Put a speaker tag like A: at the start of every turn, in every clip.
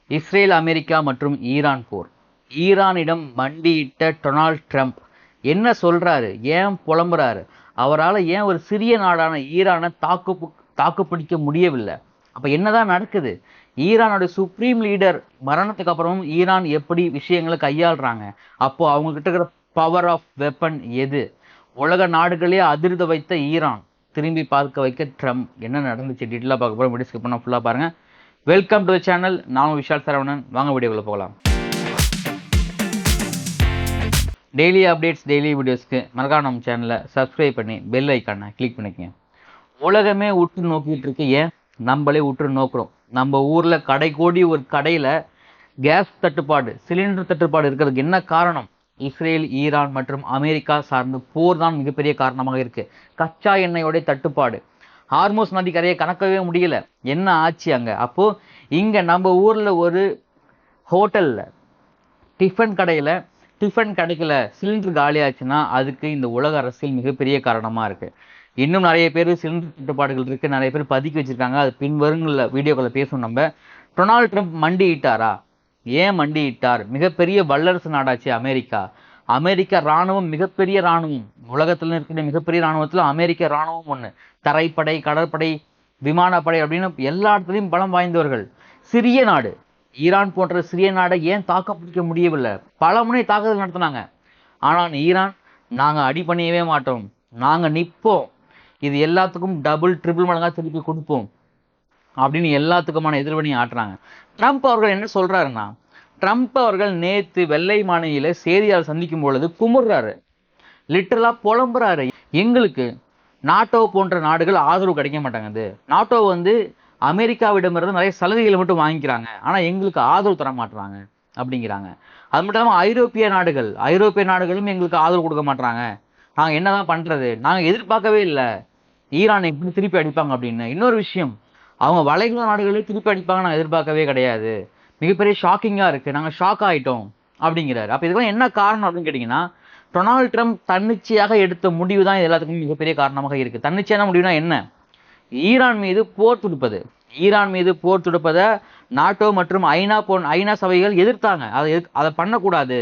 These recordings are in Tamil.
A: இஸ்ரேல், அமெரிக்கா மற்றும் ஈரான் போர். ஈரானிடம் மண்டியிட்ட டொனால்ட் ட்ரம்ப் என்ன சொல்றாரு? ஏன் புலம்புறாரு? அவரால் ஏன் ஒரு சிறிய நாடான ஈரானை தாக்குப்பிடிக்க முடியவில்லை? அப்ப என்னதான் நடக்குது? ஈரானோட சுப்ரீம் லீடர் மரணத்துக்கு அப்புறமும் ஈரான் எப்படி விஷயங்களை கையாளுறாங்க? அப்போ அவங்க கிட்ட இருக்கிற பவர் ஆஃப் வெப்பன் எது? உலக நாடுகளே அதிர்த வைத்த ஈரான் திரும்பி பார்க்க வைக்க ட்ரம்ப். என்ன நடந்துச்சு டீட்டெயிலாக பார்க்க போகிறோம். வீடியோ ஸ்கிப் பண்ணால் ஃபுல்லாக பாருங்கள். Welcome to the channel. நான் விஷால் சரவணன். வாங்க வீடியோக்குள்ள போகலாம். டெய்லி அப்டேட்ஸ், டெய்லி வீடியோஸ்க்கு மறக்காம நம்ம சேனலை சப்ஸ்கிரைப் பண்ணி பெல் ஐக்கானை கிளிக் பண்ணிக்கங்க. உலகமே உற்று நோக்கிட்டு இருக்கு. ஏன் நம்மளே உற்று நோக்குறோம். நம்ம ஊரில் கடைக்கோடி ஒரு கடையில் கேஸ் தட்டுப்பாடு, சிலிண்டர் தட்டுப்பாடு இருக்கிறதுக்கு என்ன காரணம்? இஸ்ரேல், ஈரான் மற்றும் அமெரிக்கா சார்ந்த போர் தான் மிகப்பெரிய காரணமாக இருக்கு. கச்சா எண்ணெயோடைய தட்டுப்பாடு. ஹார்மோஸ் நதி கரையை கணக்கவே முடியல. என்ன ஆச்சு அங்க? அப்போ இங்க நம்ம ஊர்ல ஒரு ஹோட்டல்ல டிஃபன் கிடைக்கல, சிலிண்டர் காலி ஆச்சுன்னா அதுக்கு இந்த உலக அரசியல் மிகப்பெரிய காரணமா இருக்கு. இன்னும் நிறைய பேர் சிலிண்டர் தட்டுப்பாடுகள் இருக்கு, நிறைய பேர் பதுக்கி வச்சிருக்காங்க. அது பின்வருங்கள வீடியோக்களை பேசணும். நம்ம டொனால்ட் ட்ரம்ப் மண்டியிட்டாரா? ஏன் மண்டியிட்டார்? மிகப்பெரிய வல்லரசு நாடாச்சு அமெரிக்கா. அமெரிக்கா ராணுவம் மிகப்பெரிய ராணுவம். உலகத்துல இருக்கிற மிகப்பெரிய ராணுவத்துல அமெரிக்க ராணுவம் ஒண்ணு. தரைப்படை, கடற்படை, விமானப்படை அப்படின்னு எல்லா இடத்துலையும் பலம் வாய்ந்தவர்கள். சிறிய நாடு ஈரான் போன்ற சிறிய நாடை ஏன் தாக்க பிடிக்க முடியவில்லை? பல முறை தாக்குதல் நடத்தினாங்க. ஆனால் ஈரான், நாங்க அடி பண்ணியவே மாட்டோம், நாங்க நிற்போம், இது எல்லாத்துக்கும் டபுள் ட்ரிபிள் மடங்கா திருப்பி கொடுப்போம் அப்படின்னு எல்லாத்துக்குமான எதிர்வினையை ஆட்டுறாங்க. ட்ரம்ப் அவர்கள் என்ன சொல்றாருன்னா, ட்ரம்ப் அவர்கள் நேத்து வெள்ளை மாளிகையில செய்தியாளர் சந்திக்கும் பொழுது குமுறாரு, லிட்டரலா புலம்புறாரு. எங்களுக்கு நாட்டோ போன்ற நாடுகள் ஆதரவு கிடைக்க மாட்டாங்க. நாட்டோ அமெரிக்காவிடமிருந்து நிறைய சலுகைகளை மட்டும் வாங்கிக்கிறாங்க, ஆனா எங்களுக்கு ஆதரவு தர மாட்டாங்க அப்படிங்கிறாங்க. அது மட்டும் இல்லாமல் ஐரோப்பிய நாடுகளும் எங்களுக்கு ஆதரவு கொடுக்க மாட்டாங்க. நாங்க என்னதான் பண்றது? நாங்க எதிர்பார்க்கவே இல்லை ஈரானை இப்படி திருப்பி அடிப்பாங்க அப்படின்னு. இன்னொரு விஷயம், அவங்க வளைகுடா நாடுகளே திருப்பி அடிப்பாங்க நாங்கள் எதிர்பார்க்கவே கிடையாது. மிகப்பெரிய ஷாக்கிங்காக இருக்குது, நாங்கள் ஷாக் ஆகிட்டோம் அப்படிங்கிறாரு. அப்போ இதுக்கெல்லாம் என்ன காரணம் அப்படின்னு கேட்டிங்கன்னா, டொனால்ட் ட்ரம்ப் தன்னிச்சையாக எடுத்த முடிவு தான் இது எல்லாத்துக்கும் மிகப்பெரிய காரணமாக இருக்குது. தன்னிச்சையான முடிவுனா என்ன? ஈரான் மீது போர் தொடுப்பதை நாட்டோ மற்றும் ஐநா சபைகள் எதிர்த்தாங்க. அதை பண்ணக்கூடாது,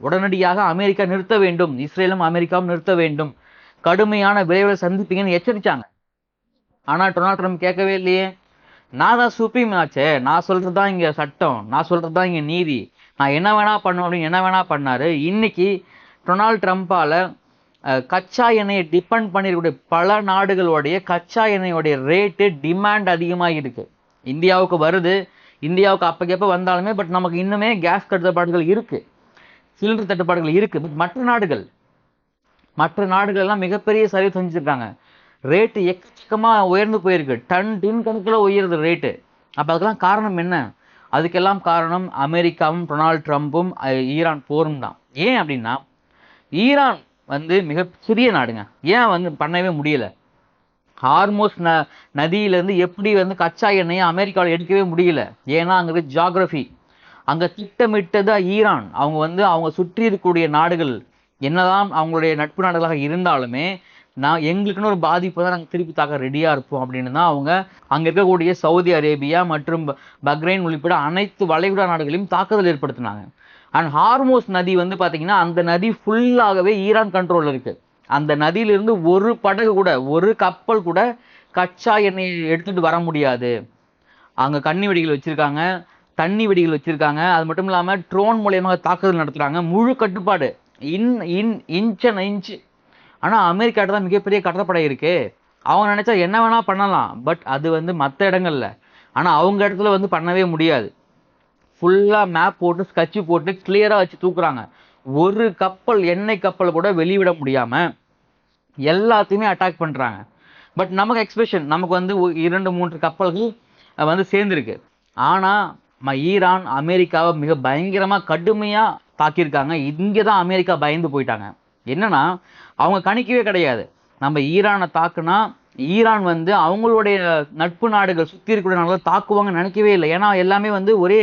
A: உடனடியாக அமெரிக்கா நிறுத்த வேண்டும், இஸ்ரேலும் அமெரிக்காவும் நிறுத்த வேண்டும், கடுமையான விளைவுகளை சந்திப்பீங்கன்னு எச்சரிச்சாங்க. ஆனா டொனால்ட் ட்ரம்ப் கேட்கவே இல்லையே. நான் தான் சுப்ரீம் ஆச்சே, நான் சொல்றதுதான் இங்க சட்டம், நான் சொல்றதுதான் இங்க நீதி, நான் என்ன வேணா பண்ணும் அப்படின்னு என்ன வேணா பண்ணாரு. இன்னைக்கு டொனால்ட் ட்ரம்பால கச்சா எண்ணெயை டிபெண்ட் பண்ணிருக்கக்கூடிய பல நாடுகளுடைய கச்சா எண்ணெயோடைய ரேட்டு, டிமாண்ட் அதிகமாக இருக்கு. இந்தியாவுக்கு வருது, இந்தியாவுக்கு அப்பக்கப்ப வந்தாலுமே பட் நமக்கு இன்னுமே கேஸ் தட்டுப்பாடுகள் இருக்கு, சிலிண்டர் தட்டுப்பாடுகள் இருக்கு. பட் மற்ற நாடுகள் எல்லாம் மிகப்பெரிய சரிவு செஞ்சிருக்காங்க. ரேட்டு எக்கச்சக்கமா உயர்ந்து போயிருக்கு, டின் கணக்கில் உயருது ரேட்டு. அப்ப அதுக்கெல்லாம் காரணம் என்ன? அதுக்கெல்லாம் காரணம் அமெரிக்காவும் டொனால்ட் ட்ரம்ப்பும் ஈரான் போரும் தான். ஏன் அப்படின்னா, ஈரான் மிக சிறிய நாடுங்க, ஏன் பண்ணவே முடியல? ஹார்மோஸ் நதியிலிருந்து எப்படி கச்சா எண்ணெயை அமெரிக்காவில் எடுக்கவே முடியல? ஏன்னா அங்க ஜியாகிரபி, அங்க திட்டமிட்டது ஈரான். அவங்க சுற்றி இருக்கக்கூடிய நாடுகள் என்னதான் அவங்களுடைய நட்பு நாடுகளாக இருந்தாலுமே, எங்களுக்குன்னு ஒரு பாதிப்பு தான் நாங்கள் திருப்பி தாக்க ரெடியா இருப்போம் அப்படின்னு தான் அவங்க அங்க இருக்கக்கூடிய சவுதி அரேபியா மற்றும் பக்ரைன் உள்ளிட்ட அனைத்து வளைகுடா நாடுகளையும் தாக்குதல் ஏற்படுத்தினாங்க. அண்ட் ஹார்மோஸ் நதி பாத்தீங்கன்னா, அந்த நதி ஃபுல்லாகவே ஈரான் கண்ட்ரோல் இருக்கு. அந்த நதியிலிருந்து ஒரு படகு கூட, ஒரு கப்பல் கூட கச்சா எண்ணெயை எடுத்துட்டு வர முடியாது. அங்க கண்ணி வெடிகள் வச்சிருக்காங்க, தண்ணி வெடிகள் வச்சிருக்காங்க. அது மட்டும் இல்லாம ட்ரோன் மூலியமாக தாக்குதல் நடத்துறாங்க. முழு கட்டுப்பாடு, இன்ச். ஆனா அமெரிக்காட்ட தான் மிகப்பெரிய கடற்படை இருக்கு. அவங்க நினைச்சா என்ன வேணா பண்ணலாம். பட் அது மற்ற இடங்கள்ல, ஆனா அவங்க இடத்துல பண்ணவே முடியாது. ஃபுல்லா மேப் போட்டு, ஸ்கட்ச் போட்டு கிளியரா வச்சு தூக்குறாங்க. ஒரு கப்பல், எண்ணெய் கப்பல் கூட வெளிவிட முடியாம எல்லாத்தையுமே அட்டாக் பண்றாங்க. பட் நமக்கு எக்ஸ்பிரஷன், நமக்கு 2-3 கப்பல்கள் சேர்ந்துருக்கு. ஆனா ஈரான் அமெரிக்காவை மிக பயங்கரமா கடுமையா தாக்கியிருக்காங்க. இங்கதான் அமெரிக்கா பயந்து போயிட்டாங்க. என்னன்னா, அவங்க கணிக்கவே கிடையாது, நம்ம ஈரானை தாக்குனா ஈரான் அவங்களுடைய நட்பு நாடுகள், சுத்தி இருக்கக்கூடிய நாடுகள் தாக்குவாங்கன்னு நினைக்கவே இல்லை. ஏன்னா எல்லாமே ஒரே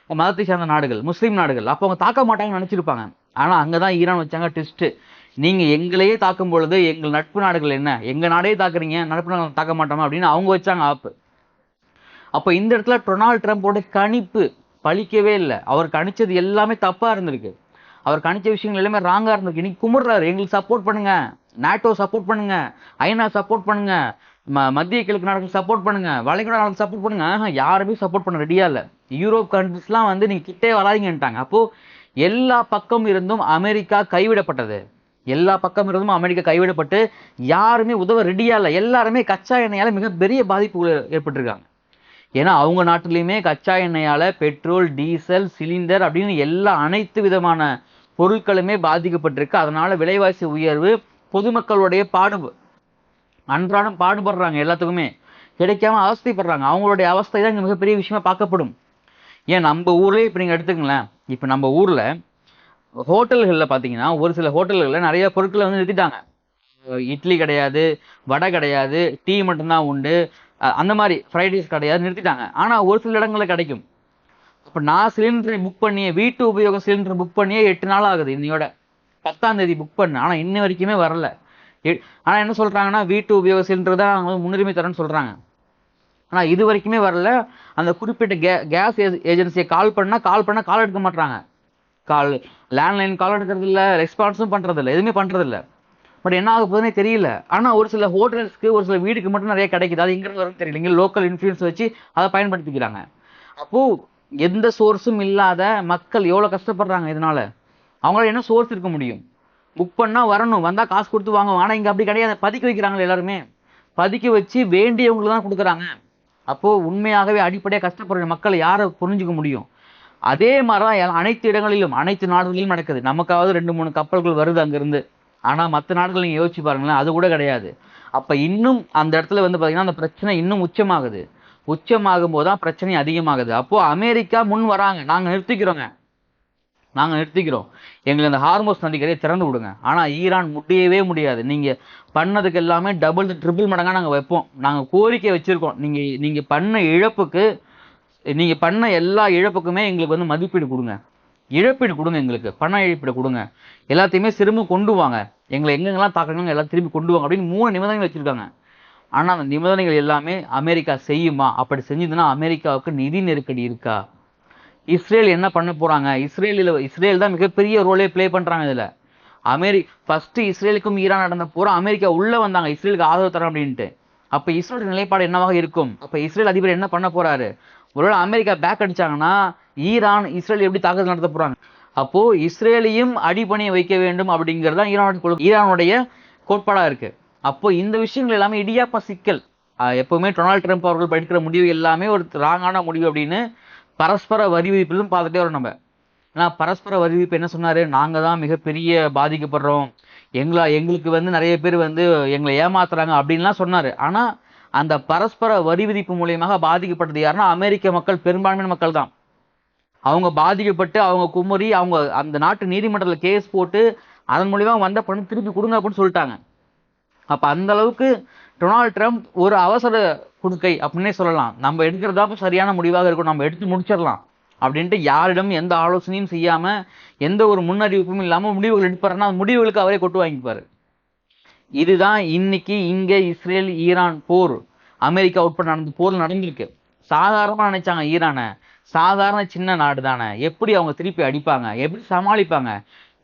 A: மதத்தை சார்ந்த நாடுகள், முஸ்லீம் நாடுகள். அப்போ அவங்க தாக்க மாட்டாங்கன்னு நினைச்சிருப்பாங்க. ஆனா அங்கதான் ஈரான் வச்சாங்க ட்விஸ்ட். நீங்க எங்களையே தாக்கும் பொழுது எங்கள் நட்பு நாடுகள் என்ன, எங்க நாடே தாக்குறீங்க, நட்பு நாடுகள் தாக்க மாட்டோமா அப்படின்னு அவங்க வச்சாங்க ஆப்பு. அப்போ இந்த இடத்துல டொனால்ட் ட்ரம்போட கணிப்பு பழிக்கவே இல்லை. அவர் கணிச்சது எல்லாமே தப்பா இருந்திருக்கு. அவர் கணிச்ச விஷயங்கள் எல்லாமே ராங்கா இருந்திருக்கு. இன்னைக்கு கும்பிடுறாரு, எங்களுக்கு சப்போர்ட் பண்ணுங்க, நாட்டோ சப்போர்ட் பண்ணுங்க, ஐநா சப்போர்ட் பண்ணுங்க, மத்திய கிழக்கு நாடுகளுக்கு சப்போர்ட் பண்ணுங்க, வளைகுடா நாடுகளுக்கு சப்போர்ட் பண்ணுங்க. யாருமே சப்போர்ட் பண்ண ரெடியா இல்ல. யூரோப் கண்ட்ரிஸ்லாம் வந்து நீங்க கிட்டே வராதீங்கன்ட்டாங்க. அப்போ எல்லா பக்கம் இருந்தும் அமெரிக்கா கைவிடப்பட்டது. எல்லா பக்கம் இருந்தும் அமெரிக்கா கைவிடப்பட்டு யாருமே உதவ ரெடியா இல்ல. எல்லாருமே கச்சா எண்ணெயால மிகப்பெரிய பாதிப்புகள் ஏற்பட்டிருக்காங்க. ஏன்னா அவங்க நாட்டிலையுமே கச்சா எண்ணெயால பெட்ரோல், டீசல், சிலிண்டர் அப்படின்னு எல்லா அனைத்து விதமான பொருட்களுமே பாதிக்கப்பட்டிருக்கு. அதனால விலைவாசி உயர்வு, பொதுமக்களுடைய அன்றாடம் பாடுபடுறாங்க, எல்லாத்துக்குமே கிடைக்காம அவஸ்தைப்படுறாங்க. அவங்களுடைய அவஸ்தை தான் இங்க மிகப்பெரிய விஷயமா பார்க்கப்படும். ஏன் நம்ம ஊர்லயே இப்ப நீங்க எடுத்துக்கங்களேன். இப்ப நம்ம ஊர்ல ஹோட்டல்கள்ல பாத்தீங்கன்னா ஒரு சில ஹோட்டல்கள்ல நிறைய பொருட்களை வந்து நிறுத்திட்டாங்க. இட்லி கிடையாது, வடை கிடையாது, டீ மட்டும்தான் உண்டு, அந்த மாதிரி ஃப்ரைட் ரைஸ் கிடையாது, நிறுத்திட்டாங்க. ஆனா ஒரு சில இடங்கள்ல கிடைக்கும். அப்ப நான் சிலிண்டரை புக் பண்ணியே, வீட்டு உபயோக சிலிண்டர் புக் பண்ணியே 8 நாள் ஆகுது. இன்னையோட 10ஆம் தேதி புக் பண்ண, ஆனா இன்ன வரைக்குமே வரல. ஆனா என்ன சொல்றாங்கன்னா வீட்டு உபயோக சிலிண்டர் தான் நாங்க முன்னுரிமை தரேன்னு சொல்றாங்க. ஆனா இது வரைக்குமே வரல. அந்த குறிப்பிட்ட கேஸ் ஏஜென்சியை கால் பண்ணா கால் எடுக்க மாட்டாங்க. லேண்ட்லைன் கால் எடுக்கிறது இல்ல, ரெஸ்பான்ஸும் பண்றது இல்ல, எதுவுமே பண்றது இல்ல. பட் என்ன ஆக போகுதுன்னே தெரியல. ஆனா ஒரு சில ஹோட்டல்ஸ்க்கு, ஒரு சில வீடுக்கு மட்டும் நிறைய கிடைக்குது. அது எங்க இருந்து வரும்னு தெரியல. இங்க லோக்கல் இன்ஃபுளுன்ஸ் வச்சு அதை பயன்படுத்திக்கிறாங்க. அப்போ எந்த சோர்ஸும் இல்லாத மக்கள் எவ்வளவு கஷ்டப்படுறாங்க இதனால. அவங்களால என்ன சோர்ஸ் இருக்க முடியும்? புக் பண்ணா வரணும், வந்தா காசு கொடுத்து வாங்குவாங்க. ஆனா இங்க அப்படி கிடையாது. பதுக்கி வைக்கிறாங்க எல்லாருமே. பதுக்கி வச்சு வேண்டியவங்களுக்கு தான் கொடுக்குறாங்க. அப்போ உண்மையாகவே அடிப்படையா கஷ்டப்படுற மக்களை யாரை புரிஞ்சுக்க முடியும்? அதே மாதிரிதான் அனைத்து இடங்களிலும், அனைத்து நாடுகளிலும் நடக்குது. நமக்காவது 2-3 கப்பல்கள் வருது அங்கிருந்து. ஆனா மற்ற நாடுகள் நீங்க யோசிச்சு பாருங்களேன், அது கூட கிடையாது. அப்ப இன்னும் அந்த இடத்துல வந்து பாத்தீங்கன்னா அந்த பிரச்சனை இன்னும் உச்சமாகுது. உச்சமாகும் போதுதான் பிரச்சனை அதிகமாகுது. அப்போ அமெரிக்கா முன் வராங்க, நாங்க நிறுத்திக்கிறோம், எங்களை இந்த ஹார்மோஸ் நதிக்கரையை திறந்து விடுங்க. ஆனா ஈரான் முடியவே முடியாது. நீங்க பண்ணதுக்கு எல்லாமே டபுள் ட்ரிபிள் மடங்கா நாங்க வைப்போம். நாங்க கோரிக்கை வச்சிருக்கோம். நீங்க பண்ண எல்லா இழப்புக்குமே எங்களுக்கு வந்து மதிப்பீடு கொடுங்க, இழப்பீடு கொடுங்க, எங்களுக்கு பண இழப்பீடு கொடுங்க, எல்லாத்தையுமே திரும்ப கொண்டு வாங்க, எங்களை எங்கெங்கெல்லாம் தாக்குறாங்க எல்லாம் திரும்பி கொண்டு வாங்க அப்படின்னு 3 நிபந்தனைகள் வச்சிருக்காங்க. ஆனா அந்த நிபந்தனைகள் எல்லாமே அமெரிக்கா செய்யுமா? அப்படி செஞ்சதுன்னா அமெரிக்காவுக்கு நிதி நெருக்கடி இருக்கா? இஸ்ரேல் என்ன பண்ண போறாங்க? இஸ்ரேல் தான் மிகப்பெரிய ரோலே பிளே பண்றாங்க இதுல. ஃபர்ஸ்ட் இஸ்ரேலுக்கும் ஈரான் நடந்த போற அமெரிக்கா உள்ள வந்தாங்க இஸ்ரேலுக்கு ஆதரவு தரோம் அப்படின்ட்டு. அப்ப இஸ்ரேல் நிலைப்பாடு என்னவாக இருக்கும்? அப்ப இஸ்ரேல் அதிபர் என்ன பண்ண போறாரு? ஒருவேளை அமெரிக்கா பேக் அடிச்சாங்கன்னா ஈரான் இஸ்ரேல் எப்படி தாக்குதல் நடத்த போறாங்க? அப்போ இஸ்ரேலையும் அடிபணிய வைக்க வேண்டும் அப்படிங்கிறது தான் ஈரானுடைய கோட்பாடா இருக்கு. அப்போ இந்த விஷயங்கள் எல்லாமே இடியாப்ப சிக்கல். எப்பவுமே டொனால்ட் ட்ரம்ப் அவர்கள் எடுக்கிற முடிவு எல்லாமே ஒரு ராங்கான முடிவு அப்படின்னு பரஸ்பர வரி விதிப்பிலும் பார்த்துட்டே வரும் நம்ம. ஏன்னா பரஸ்பர வரி விதிப்பு என்ன சொன்னாரு? நாங்க தான் மிகப்பெரிய பாதிக்கப்படுறோம், எங்களுக்கு வந்து நிறைய பேர் வந்து எங்களை ஏமாத்துறாங்க அப்படின்லாம் சொன்னாரு. ஆனா அந்த பரஸ்பர வரி விதிப்பு மூலியமாக பாதிக்கப்பட்டது யாருன்னா அமெரிக்க மக்கள், பெரும்பான்மையான மக்கள் தான். அவங்க பாதிக்கப்பட்டு அவங்க குமரி அவங்க அந்த நாட்டு நீதிமன்றத்தில் கேஸ் போட்டு அதன் மூலியமா வந்த பணம் திருப்பி கொடுங்க அப்படின்னு சொல்லிட்டாங்க. அப்ப அந்த அளவுக்கு டொனால்ட் ட்ரம்ப் ஒரு அவசர குடுக்கை அப்படின்னே சொல்லலாம். நம்ம எடுக்கிறதா சரியான முடிவாக இருக்கும், நம்ம எடுத்து முடிச்சிடலாம் அப்படின்ட்டு யாரிடம் எந்த ஆலோசனையும் செய்யாம, எந்த ஒரு முன்னறிவிப்பும் இல்லாம முடிவுகள் எடுப்பாருன்னா அந்த முடிவுகளுக்கு அவரே கொட்டு வாங்கிப்பாரு. இதுதான் இன்னைக்கு இங்க இஸ்ரேல் ஈரான் போர், அமெரிக்கா உட்பட போர் நடந்திருக்கு. சாதாரணமா நினைச்சாங்க ஈரானை, சாதாரண சின்ன நாடு தானே, எப்படி அவங்க திருப்பி அடிப்பாங்க, எப்படி சமாளிப்பாங்க,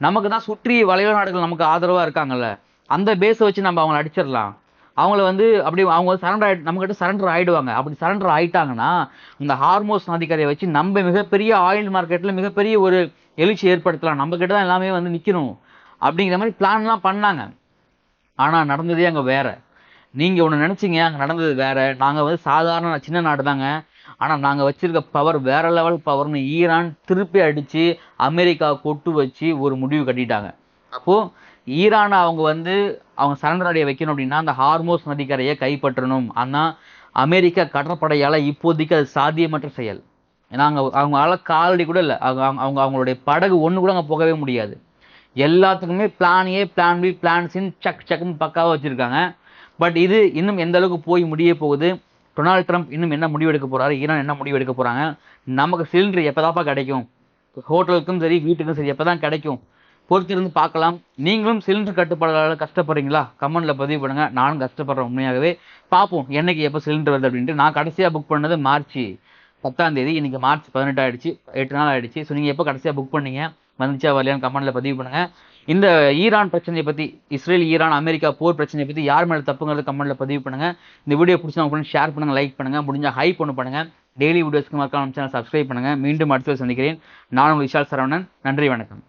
A: நமக்கு தான் சுற்றி வளைகுடா நாடுகள் நமக்கு ஆதரவா இருக்காங்கல்ல, அந்த பேஸை வச்சு நம்ம அவங்களை அடிச்சிடலாம், அவங்கள வந்து அப்படி அவங்க நம்ம கிட்ட சரண்டர் ஆயிடுவாங்க. அப்படி சரண்டர் ஆயிட்டாங்கன்னா இந்த ஹார்மோஸ் நதிக்கரையை வச்சு நம்ம மிகப்பெரிய ஆயில் மார்க்கெட்ல மிகப்பெரிய ஒரு எழுச்சி ஏற்படுத்தலாம், நம்ம கிட்ட தான் எல்லாமே வந்து நிக்கணும் அப்படிங்கிற மாதிரி பிளான்லாம் பண்ணாங்க. ஆனா நடந்ததே அங்க வேற. நீங்க ஒண்ணு நினைச்சீங்க, அங்க நடந்தது வேற. நாங்க வந்து சாதாரண சின்ன நாடு தாங்க, ஆனா நாங்க வச்சிருக்க பவர் வேற லெவல் பவர்னு ஈரான் திருப்பி அடிச்சு அமெரிக்கா கொட்டு வச்சு ஒரு முடிவு கட்டிட்டாங்க. அப்போ ஈரானை அவங்க சரண்டர் அடைய வைக்கணும் அப்படின்னா அந்த ஹார்மோஸ் நதிக்கரையை கைப்பற்றணும். ஆனா அமெரிக்கா கடற்படையால இப்போதைக்கு அது சாத்தியமற்ற செயல். ஏன்னா அவங்களால காலடி கூட இல்லை, அவங்களுடைய படகு ஒண்ணு கூட அங்க போகவே முடியாது. எல்லாத்துக்குமே plan A, plan B, plan சின்னு சக்குன்னு பக்காவா வச்சிருக்காங்க. பட் இது இன்னும் எந்த அளவுக்கு போய் முடிய போகுது, டொனால்ட் ட்ரம்ப் இன்னும் என்ன முடிவு எடுக்க போறாரு, ஈரான் என்ன முடிவு எடுக்க போறாங்க, நமக்கு சிலிண்டர் எப்பதாப்பா கிடைக்கும், ஹோட்டலுக்கும் சரி வீட்டுக்கும் சரி எப்பதான் கிடைக்கும், பொறுத்திருந்து பார்க்கலாம். நீங்களும் சிலிண்டர் கட்டுப்பாடுகளால கஷ்டப்படுறீங்களா? கமெண்ட்ல பதிவு பண்ணுங்க. நானும் கஷ்டப்படுறேன் உண்மையாகவே. பார்ப்போம் என்னைக்கு எப்போ சிலிண்டர் வருது அப்படின்ட்டு. நான் கடைசியா புக் பண்ணது மார்ச் 10ஆம் தேதி, இன்னைக்கு மார்ச் 18 ஆயிடுச்சு, 8 நாள் ஆயிடுச்சு. ஸோ நீங்கள் எப்போ கடைசியாக புக் பண்ணீங்க, வந்துச்சா வரலையான்னு கமெண்ட்ல பதிவு பண்ணுங்க. இந்த ஈரான் பிரச்சனையை பற்றி, இஸ்ரேல் ஈரான் அமெரிக்கா போர் பிரச்சனையை பற்றி யார் மேலே தப்புங்கிறது கமெண்ட்ல பதிவு பண்ணுங்க. இந்த வீடியோ பிடிச்சா உங்க ஷேர் பண்ணுங்க, லைக் பண்ணுங்க, முடிஞ்சா ஹைப் ஒன்று பண்ணுங்க. டெய்லி வீடியோஸ்க்கு மறக்காம சேனல் சப்ஸ்கிரைப் பண்ணுங்க. மீண்டும் அடுத்த சந்திக்கிறேன். நான் உங்கள் விஷால் சரவணன். நன்றி, வணக்கம்.